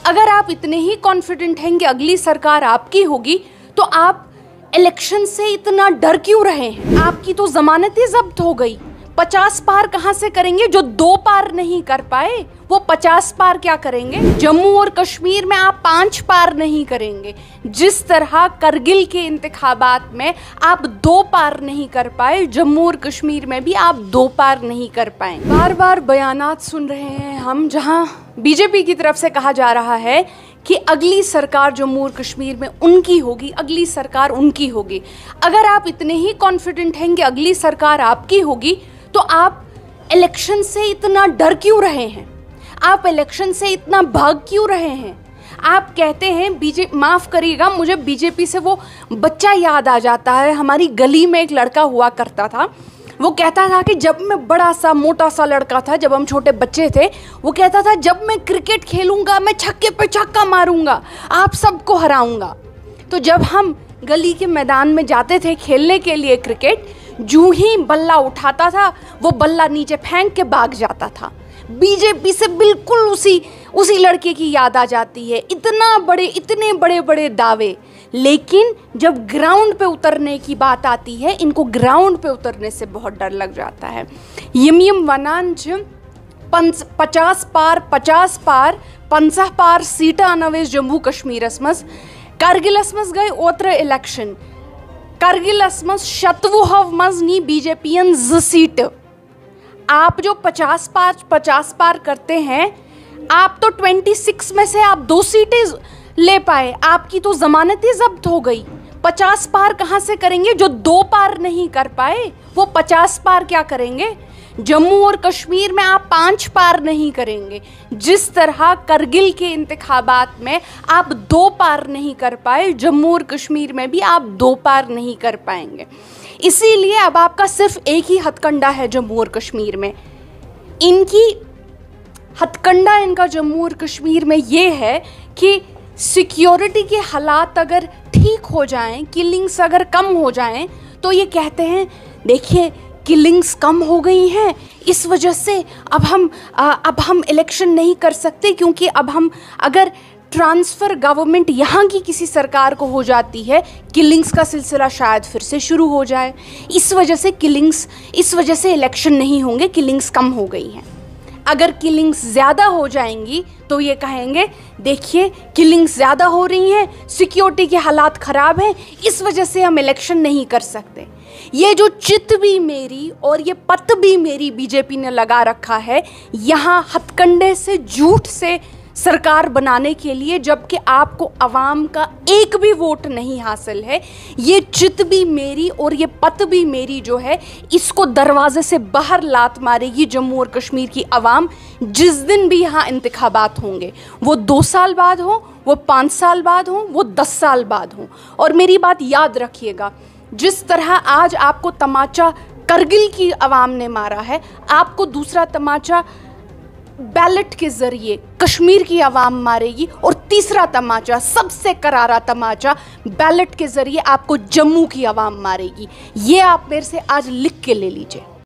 अगर आप इतने ही कॉन्फिडेंट हैं कि अगली सरकार आपकी होगी तो आप इलेक्शन से इतना डर क्यों रहे हैं? आपकी तो जमानत ही जब्त हो गई। 50 पार कहां से करेंगे? जो 2 पार नहीं कर पाए वो 50 पार क्या करेंगे? जम्मू और कश्मीर में आप 5 पार नहीं करेंगे। जिस तरह करगिल के इंतखाबात में आप 2 पार नहीं कर पाए, जम्मू और कश्मीर में भी आप 2 पार नहीं कर पाए। बार बार बयानात सुन रहे हैं हम, जहां बीजेपी की तरफ से कहा जा रहा है कि अगली सरकार जम्मू और कश्मीर में उनकी होगी, अगली सरकार उनकी होगी। अगर आप इतने ही कॉन्फिडेंट हैं कि अगली सरकार आपकी होगी तो आप इलेक्शन से इतना डर क्यों रहे हैं? आप इलेक्शन से इतना भाग क्यों रहे हैं? आप कहते हैं माफ़ करिएगा, मुझे बीजेपी से वो बच्चा याद आ जाता है। हमारी गली में एक लड़का हुआ करता था, वो कहता था कि जब मैं बड़ा सा मोटा सा लड़का था, जब हम छोटे बच्चे थे, वो कहता था जब मैं क्रिकेट खेलूंगा मैं छक्के पे छक्का मारूंगा, आप सबको हराऊंगा। तो जब हम गली के मैदान में जाते थे खेलने के लिए क्रिकेट, जूं ही बल्ला उठाता था वो बल्ला नीचे फेंक के भाग जाता था। बीजेपी से बिल्कुल उसी लड़के की याद आ जाती है। इतने बड़े बड़े दावे, लेकिन जब ग्राउंड पे उतरने की बात आती है, इनको ग्राउंड पे उतरने से बहुत डर लग जाता है। यम वनांच 50 पार 50 पार सीटा अनवेज जम्मू कश्मीरस मज कारगिलस मज गए ओत्र इलेक्शन। कारगिलस मज 100 मज नी बीजेपीयन 2 सीट। आप जो 50 पार करते हैं, आप तो 26 में से आप 2 सीटें ले पाए। आपकी तो जमानत ही जब्त हो गई। 50 पार कहां से करेंगे? जो 2 पार नहीं कर पाए वो 50 पार क्या करेंगे? जम्मू और कश्मीर में आप 5 पार नहीं करेंगे। जिस तरह करगिल के इंतखाबात में आप 2 पार नहीं कर पाए, जम्मू और कश्मीर में भी आप 2 पार नहीं कर पाएंगे। इसीलिए अब आपका सिर्फ एक ही हथकंडा है जम्मू और कश्मीर में। हथकंडा इनका जम्मू और कश्मीर में ये है कि सिक्योरिटी के हालात अगर ठीक हो जाएं, किलिंग्स अगर कम हो जाएं, तो ये कहते हैं देखिए किलिंग्स कम हो गई हैं, इस वजह से अब हम इलेक्शन नहीं कर सकते, क्योंकि अब हम अगर ट्रांसफ़र गवर्नमेंट यहाँ की किसी सरकार को हो जाती है, किलिंग्स का सिलसिला शायद फिर से शुरू हो जाए। इस वजह से इलेक्शन नहीं होंगे, किलिंग्स कम हो गई हैं। अगर किलिंग्स ज़्यादा हो जाएंगी तो ये कहेंगे देखिए किलिंग्स ज़्यादा हो रही हैं, सिक्योरिटी के हालात ख़राब हैं, इस वजह से हम इलेक्शन नहीं कर सकते। ये जो चित भी मेरी और ये पत भी मेरी बीजेपी ने लगा रखा है यहाँ हथकंडे से, झूठ से सरकार बनाने के लिए, जबकि आपको अवाम का एक भी वोट नहीं हासिल है। ये चित भी मेरी और ये पत भी मेरी जो है, इसको दरवाजे से बाहर लात मारेगी जम्मू और कश्मीर की अवाम जिस दिन भी यहाँ इंतखाबात होंगे। वो 2 साल बाद हो, वो 5 साल बाद हो, वो 10 साल बाद हो। और मेरी बात याद रखिएगा, जिस तरह आज आपको तमाचा करगिल की अवाम ने मारा है, आपको दूसरा तमाचा बैलेट के जरिए कश्मीर की आवाम मारेगी, और तीसरा तमाचा, सबसे करारा तमाचा, बैलेट के जरिए आपको जम्मू की आवाम मारेगी। ये आप मेरे से आज लिख के ले लीजिए।